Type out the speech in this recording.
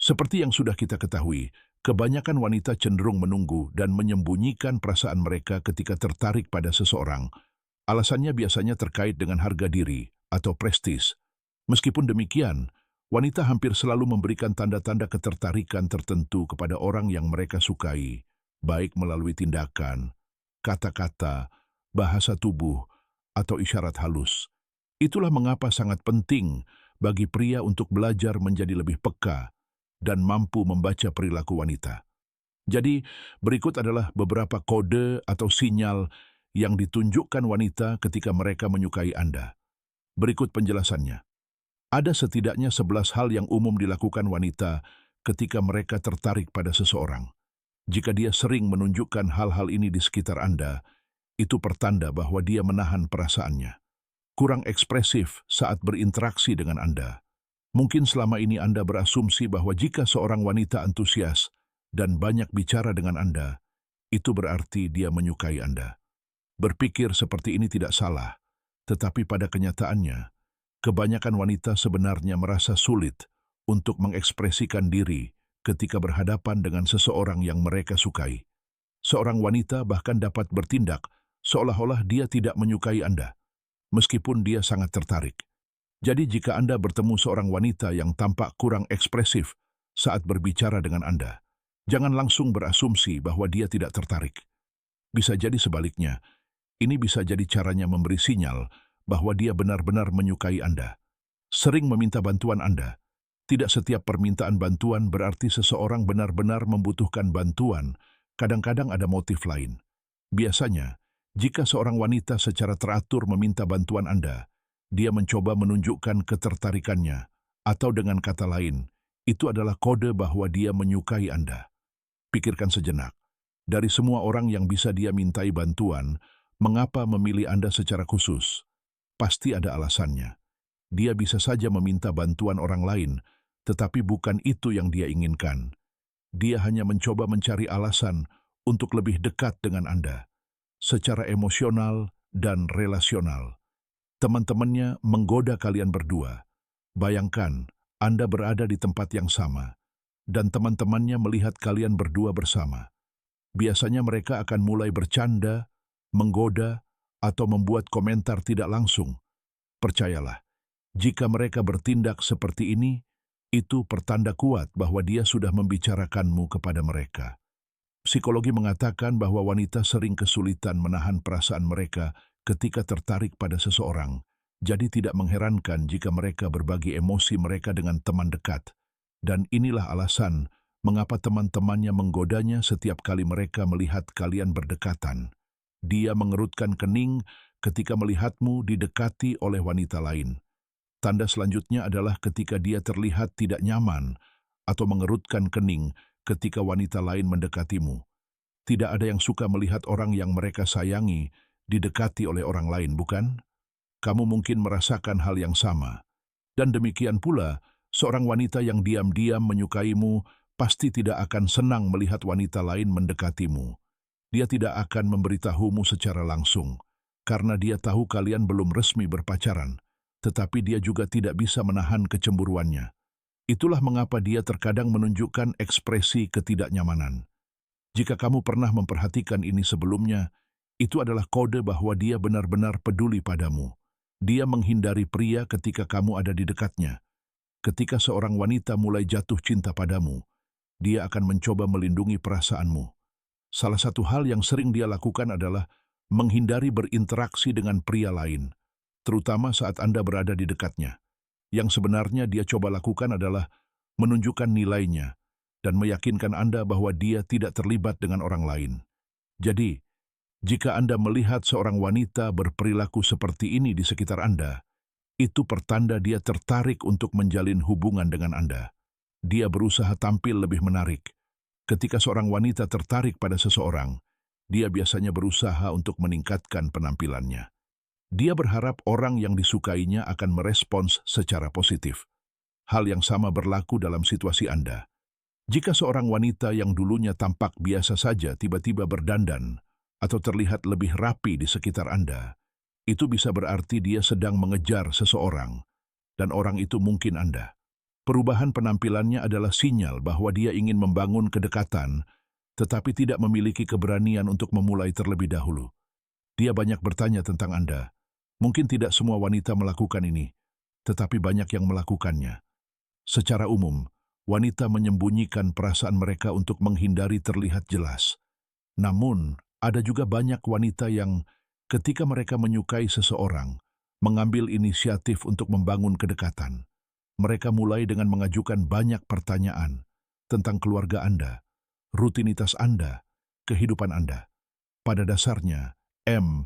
Seperti yang sudah kita ketahui, kebanyakan wanita cenderung menunggu dan menyembunyikan perasaan mereka ketika tertarik pada seseorang. Alasannya biasanya terkait dengan harga diri atau prestis. Meskipun demikian, wanita hampir selalu memberikan tanda-tanda ketertarikan tertentu kepada orang yang mereka sukai, baik melalui tindakan, kata-kata, bahasa tubuh, atau isyarat halus. Itulah mengapa sangat penting bagi pria untuk belajar menjadi lebih peka dan mampu membaca perilaku wanita. Jadi, berikut adalah beberapa kode atau sinyal yang ditunjukkan wanita ketika mereka menyukai Anda. Berikut penjelasannya. Ada setidaknya 11 hal yang umum dilakukan wanita ketika mereka tertarik pada seseorang. Jika dia sering menunjukkan hal-hal ini di sekitar Anda, itu pertanda bahwa dia menahan perasaannya. Kurang ekspresif saat berinteraksi dengan Anda. Mungkin selama ini Anda berasumsi bahwa jika seorang wanita antusias dan banyak bicara dengan Anda, itu berarti dia menyukai Anda. Berpikir seperti ini tidak salah, tetapi pada kenyataannya, kebanyakan wanita sebenarnya merasa sulit untuk mengekspresikan diri ketika berhadapan dengan seseorang yang mereka sukai. Seorang wanita bahkan dapat bertindak seolah-olah dia tidak menyukai Anda, meskipun dia sangat tertarik. Jadi jika Anda bertemu seorang wanita yang tampak kurang ekspresif saat berbicara dengan Anda, jangan langsung berasumsi bahwa dia tidak tertarik. Bisa jadi sebaliknya. Ini bisa jadi caranya memberi sinyal bahwa dia benar-benar menyukai Anda. Sering meminta bantuan Anda. Tidak setiap permintaan bantuan berarti seseorang benar-benar membutuhkan bantuan. Kadang-kadang ada motif lain. Biasanya, jika seorang wanita secara teratur meminta bantuan Anda, dia mencoba menunjukkan ketertarikannya, atau dengan kata lain, itu adalah kode bahwa dia menyukai Anda. Pikirkan sejenak. Dari semua orang yang bisa dia mintai bantuan, mengapa memilih Anda secara khusus? Pasti ada alasannya. Dia bisa saja meminta bantuan orang lain, tetapi bukan itu yang dia inginkan. Dia hanya mencoba mencari alasan untuk lebih dekat dengan Anda, secara emosional dan relasional. Teman-temannya menggoda kalian berdua. Bayangkan, Anda berada di tempat yang sama, dan teman-temannya melihat kalian berdua bersama. Biasanya mereka akan mulai bercanda, menggoda, atau membuat komentar tidak langsung. Percayalah, jika mereka bertindak seperti ini, itu pertanda kuat bahwa dia sudah membicarakanmu kepada mereka. Psikologi mengatakan bahwa wanita sering kesulitan menahan perasaan mereka ketika tertarik pada seseorang. Jadi tidak mengherankan jika mereka berbagi emosi mereka dengan teman dekat. Dan inilah alasan mengapa teman-temannya menggodanya setiap kali mereka melihat kalian berdekatan. Dia mengerutkan kening ketika melihatmu didekati oleh wanita lain. Tanda selanjutnya adalah ketika dia terlihat tidak nyaman atau mengerutkan kening ketika wanita lain mendekatimu. Tidak ada yang suka melihat orang yang mereka sayangi didekati oleh orang lain, bukan? Kamu mungkin merasakan hal yang sama. Dan demikian pula, seorang wanita yang diam-diam menyukaimu pasti tidak akan senang melihat wanita lain mendekatimu. Dia tidak akan memberitahumu secara langsung, karena dia tahu kalian belum resmi berpacaran, tetapi dia juga tidak bisa menahan kecemburuannya. Itulah mengapa dia terkadang menunjukkan ekspresi ketidaknyamanan. Jika kamu pernah memperhatikan ini sebelumnya, itu adalah kode bahwa dia benar-benar peduli padamu. Dia menghindari pria ketika kamu ada di dekatnya. Ketika seorang wanita mulai jatuh cinta padamu, dia akan mencoba melindungi perasaanmu. Salah satu hal yang sering dia lakukan adalah menghindari berinteraksi dengan pria lain, terutama saat Anda berada di dekatnya. Yang sebenarnya dia coba lakukan adalah menunjukkan nilainya dan meyakinkan Anda bahwa dia tidak terlibat dengan orang lain. Jadi, jika Anda melihat seorang wanita berperilaku seperti ini di sekitar Anda, itu pertanda dia tertarik untuk menjalin hubungan dengan Anda. Dia berusaha tampil lebih menarik. Ketika seorang wanita tertarik pada seseorang, dia biasanya berusaha untuk meningkatkan penampilannya. Dia berharap orang yang disukainya akan merespons secara positif. Hal yang sama berlaku dalam situasi Anda. Jika seorang wanita yang dulunya tampak biasa saja tiba-tiba berdandan atau terlihat lebih rapi di sekitar Anda, itu bisa berarti dia sedang mengejar seseorang, dan orang itu mungkin Anda. Perubahan penampilannya adalah sinyal bahwa dia ingin membangun kedekatan, tetapi tidak memiliki keberanian untuk memulai terlebih dahulu. Dia banyak bertanya tentang Anda. Mungkin tidak semua wanita melakukan ini, tetapi banyak yang melakukannya. Secara umum, wanita menyembunyikan perasaan mereka untuk menghindari terlihat jelas. Namun, ada juga banyak wanita yang, ketika mereka menyukai seseorang, mengambil inisiatif untuk membangun kedekatan. Mereka mulai dengan mengajukan banyak pertanyaan tentang keluarga Anda, rutinitas Anda, kehidupan Anda. Pada dasarnya, M